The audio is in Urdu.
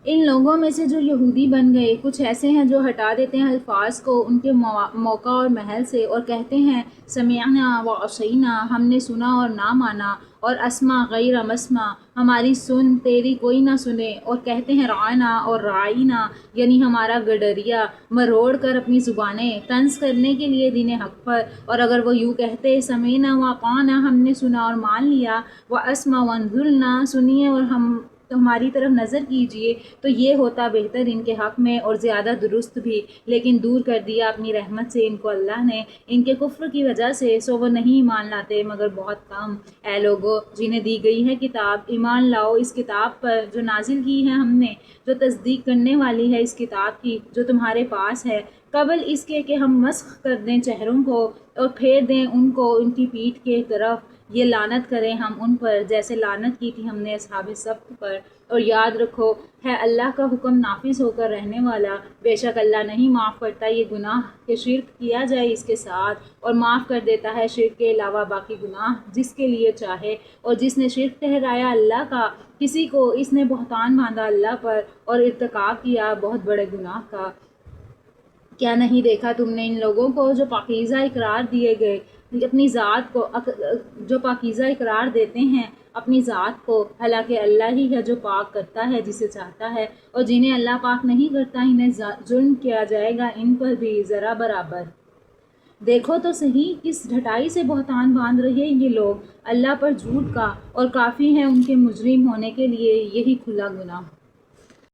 ان لوگوں میں سے جو یہودی بن گئے کچھ ایسے ہیں جو ہٹا دیتے ہیں الفاظ کو ان کے موقع اور محل سے اور کہتے ہیں سمعنا و عصینا، ہم نے سنا اور نہ مانا، اور اسما غیر مسما، ہماری سن تیری کوئی نہ سنے، اور کہتے ہیں رعنا اور رعینا، یعنی ہمارا گڈریا مروڑ کر اپنی زبانیں طنز کرنے کے لیے دین حق پر۔ اور اگر وہ یوں کہتے سمعنا و اطعنا، ہم نے سنا اور مان لیا، و اسما وانظرنا، سنیے اور ہماری طرف نظر کیجئے، تو یہ ہوتا بہتر ان کے حق میں اور زیادہ درست بھی، لیکن دور کر دیا اپنی رحمت سے ان کو اللہ نے ان کے کفر کی وجہ سے، سو وہ نہیں ایمان لاتے مگر بہت کم۔ اے لوگو جنہیں دی گئی ہے کتاب، ایمان لاؤ اس کتاب پر جو نازل کی ہے ہم نے، جو تصدیق کرنے والی ہے اس کتاب کی جو تمہارے پاس ہے، قبل اس کے کہ ہم مسخ کر دیں چہروں کو اور پھیر دیں ان کو ان کی پیٹھ کے طرف، یہ لعنت کریں ہم ان پر جیسے لعنت کی تھی ہم نے اصحاب سبت پر۔ اور یاد رکھو ہے اللہ کا حکم نافذ ہو کر رہنے والا، بے شک اللہ نہیں معاف کرتا یہ گناہ کہ شرک کیا جائے اس کے ساتھ، اور معاف کر دیتا ہے شرک کے علاوہ باقی گناہ جس کے لیے چاہے۔ اور جس نے شرک ٹھہرایا اللہ کا کسی کو، اس نے بہتان باندھا اللہ پر اور ارتکاب کیا بہت بڑے گناہ کا۔ کیا نہیں دیکھا تم نے ان لوگوں کو جو پاکیزہ اقرار دیے گئے اپنی ذات کو، جو پاکیزہ اقرار دیتے ہیں اپنی ذات کو، حالانکہ اللہ ہی ہے جو پاک کرتا ہے جسے چاہتا ہے، اور جنہیں اللہ پاک نہیں کرتا انہیں ظلم کیا جائے گا ان پر بھی ذرا برابر۔ دیکھو تو صحیح کس ڈھٹائی سے بہتان باندھ رہے یہ لوگ اللہ پر جھوٹ کا، اور کافی ہیں ان کے مجرم ہونے کے لیے یہی کھلا گناہ۔